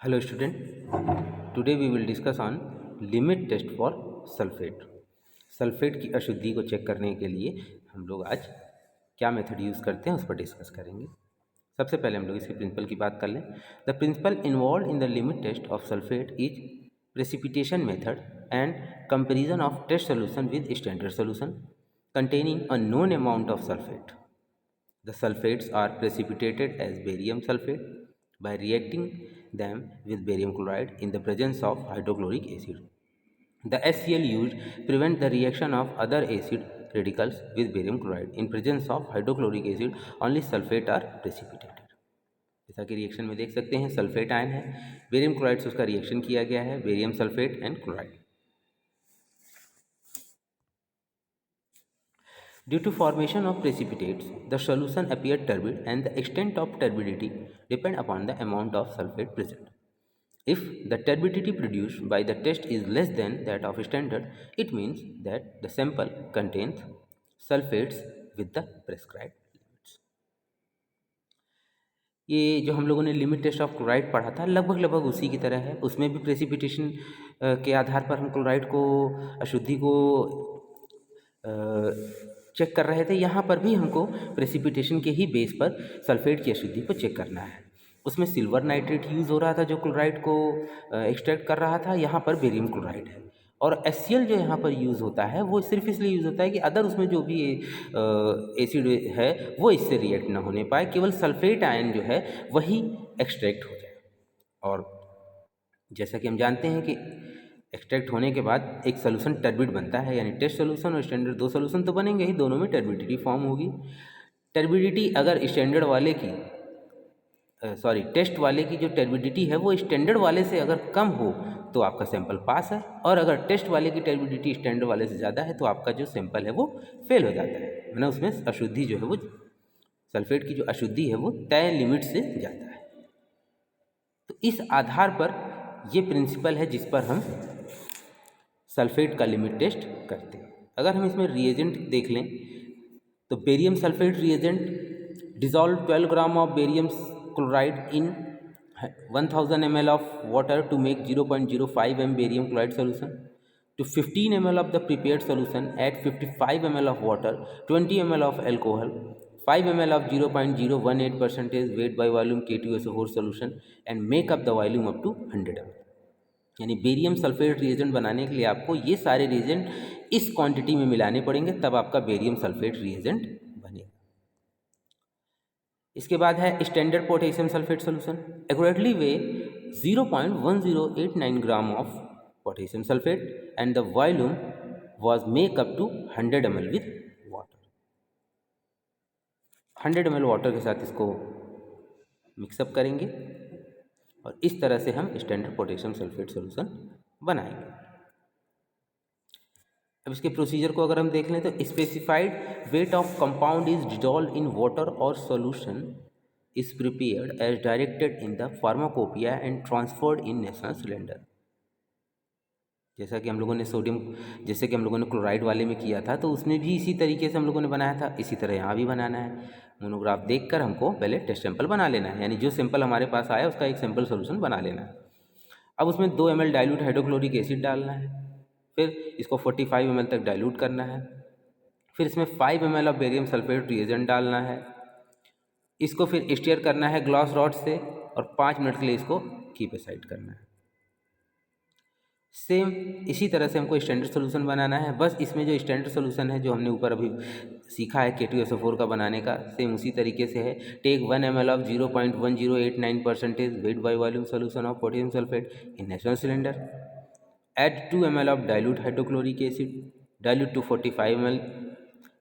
Hello student, today we will discuss on limit test for sulphate. Sulphate की अशुद्धि को check करने के लिए हम लोग आज क्या मेथड यूज़ करते हैं उस पर डिस्कस करेंगे। सबसे पहले हम लोग इसके प्रिंसिपल की बात कर लें। The principle involved in the limit test of sulphate is precipitation method and comparison of test solution with standard solution containing a known amount of sulfate. The sulfates are precipitated as barium sulfate by reacting them with barium chloride in the presence of hydrochloric acid. The HCl used prevent the reaction of other acid radicals with barium chloride. In presence of hydrochloric acid, only sulfate are precipitated. जैसा कि reaction में देख सकते हैं, sulphate ion है, barium chloride से उसका reaction किया गया है, barium sulphate and chloride. Due to formation of precipitates, the solution appears turbid and the extent of turbidity depend upon the amount of sulfate present. If the turbidity produced by the test is less than that of standard, it means that the sample contains sulfates with the prescribed limits. ये जो हम लोगों ने limit test of chloride पढ़ा था लगभग उसी की तरह है। उसमें भी प्रेसिपिटेशन के आधार पर हम क्लोराइड को अशुद्धि को चेक कर रहे थे। यहाँ पर भी हमको प्रेसिपिटेशन के ही बेस पर सल्फेट की अशुद्धि को चेक करना है। उसमें सिल्वर नाइट्रेट यूज़ हो रहा था जो क्लोराइड को एक्सट्रैक्ट कर रहा था, यहाँ पर बेरियम क्लोराइड है। और HCl जो यहाँ पर यूज़ होता है वो सिर्फ इसलिए यूज़ होता है कि अदर उसमें जो भी एसिड है वो इससे रिएक्ट ना होने पाए, केवल सल्फेट आयन जो है वही एक्सट्रैक्ट हो जाए। और जैसा कि हम जानते हैं कि एक्सट्रैक्ट होने के बाद एक सोल्यूशन टर्बिड बनता है, यानी टेस्ट सोल्यूशन और स्टैंडर्ड दो सोल्यूशन तो बनेंगे ही, दोनों में टर्बिडिटी फॉर्म होगी। टर्बिडिटी अगर स्टैंडर्ड वाले की टेस्ट वाले की जो टर्बिडिटी है वो स्टैंडर्ड वाले से अगर कम हो तो आपका सैंपल पास है, और अगर टेस्ट वाले की टर्बिडिटी स्टैंडर्ड वाले से ज़्यादा है तो आपका जो सैंपल है वो फेल हो जाता है, मतलब उसमें अशुद्धि जो है वो सल्फेट की जो अशुद्धि है वो तय लिमिट से ज़्यादा है। तो इस आधार पर ये प्रिंसिपल है जिस पर हम सल्फेट का लिमिट टेस्ट करते हैं। अगर हम इसमें रिएजेंट देख लें तो barium sulphate reagent dissolve 12 gram of barium chloride in 1000 ml of water to make 0.05 m barium chloride solution. To 15 ml of the prepared solution, add 55 ml of water, 20 ml of alcohol, 5 ml of 0.018% weight by volume K2SO4 solution and make up the volume up to 100 ml. यानी barium sulphate reagent बनाने के लिए आपको ये सारे reagent इस quantity में मिलाने पड़ेंगे, तब आपका बेरियम सल्फेट रिएजेंट बनेगा। इसके बाद है standard potassium sulphate solution. Accurately weigh 0.1089 gram of potassium sulphate and the volume was make up to 100 ml with water. 100 ml water के साथ इसको मिक्सअप करेंगे और इस तरह से हम स्टैंडर्ड पोटेशियम सल्फेट सॉल्यूशन बनाएंगे। अब इसके प्रोसीजर को अगर हम देख लें तो specified weight of compound is dissolve in water और solution is prepared as directed in the pharmacopoeia and transferred in national cylinder. जैसा कि हम लोगों ने जैसे कि हम लोगों ने क्लोराइड वाले में किया था तो उसमें भी इसी तरीके से हम लोगों ने बनाया था, इसी तरह यहाँ भी बनाना है। मोनोग्राफ देखकर हमको पहले टेस्ट सैंपल बना लेना है, यानी जो सैंपल हमारे पास आया उसका एक सैंपल सॉल्यूशन बना लेना है। अब उसमें 2 ml डाइल्यूट हाइड्रोक्लोरिक एसिड डालना है, फिर इसको 45 ml तक डाइल्यूट करना है, फिर इसमें 5 ml of barium sulphate reagent डालना है, इसको फिर स्टीयर करना है ग्लास रॉड से और 5 मिनट के लिए इसको कीप असाइड करना है। सेम इसी तरह से हमको स्टैंडर्ड सोल्यूशन बनाना है, बस इसमें जो स्टैंडर्ड सोल्यूशन है जो हमने ऊपर अभी सीखा है K2SO4 का बनाने का, सेम उसी तरीके से है। Take 1 ml of 0.1089% weight by volume solution of potassium sulphate in national cylinder, add 2 ml of dilute hydrochloric acid, dilute to 45 ml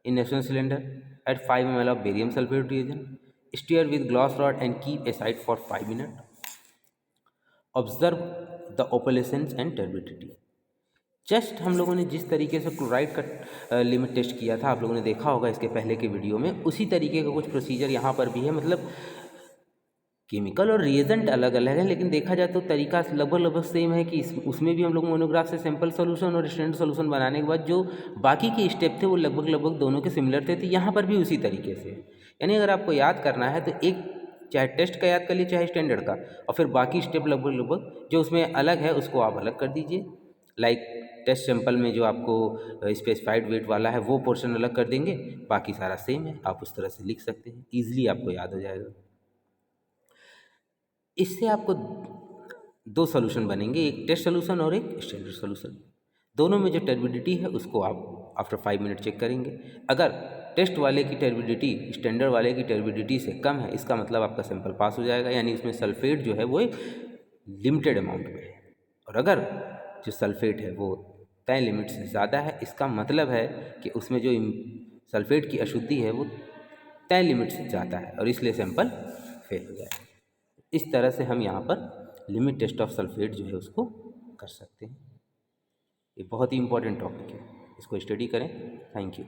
in National cylinder, add 5 ml of barium sulfate reagent, stir with glass rod and keep aside for 5 minutes. Observe the opalescence and turbidity. Just हम लोगों ने जिस तरीके से chloride का limit test किया था, आप लोगों ने देखा होगा इसके पहले के वीडियो में, उसी तरीके का कुछ प्रोसीजर यहाँ पर भी है। मतलब केमिकल और रिएजेंट अलग अलग है, लेकिन देखा जाए तो तरीका लगभग सेम है कि उसमें भी हम लोग मोनोग्राफ से सैंपल सॉल्यूशन और स्टैंडर्ड सॉल्यूशन बनाने के बाद जो बाकी के स्टेप थे वो लगभग दोनों के सिमिलर थे। तो यहाँ पर भी उसी तरीके से, यानी अगर आपको याद करना है तो एक चाहे टेस्ट का याद कर लीजिए चाहे स्टैंडर्ड का, और फिर बाकी स्टेप लगभग लगभग जो उसमें अलग है उसको आप अलग कर दीजिए। लाइक टेस्ट सैंपल में जो आपको स्पेसिफाइड वेट वाला है वो पोर्शन अलग कर देंगे, बाकी सारा सेम है, आप उस तरह से लिख सकते हैं, ईजिली आपको याद हो जाएगा। इससे आपको दो सोल्यूशन बनेंगे, एक टेस्ट सोल्यूशन और एक स्टैंडर्ड सोल्यूशन। दोनों में जो टर्बिडिटी है उसको आप आफ्टर 5 मिनट चेक करेंगे। अगर टेस्ट वाले की टर्बिडिटी स्टैंडर्ड वाले की टर्बिडिटी से कम है, इसका मतलब आपका सैंपल पास हो जाएगा, यानी उसमें सल्फेट जो है वो एक लिमिटेड अमाउंट में है। और अगर जो सल्फेट है वो तय लिमिट से ज़्यादा है, इसका मतलब है कि उसमें जो सल्फेट की अशुद्धि है वो तय लिमिट से ज़्यादा है और इसलिए सैंपल फेल हो जाएगा। इस तरह से हम यहाँ पर लिमिट टेस्ट ऑफ सल्फेट जो है उसको कर सकते हैं। ये बहुत ही इंपॉर्टेंट टॉपिक है, इसको स्टडी करें। Thank you.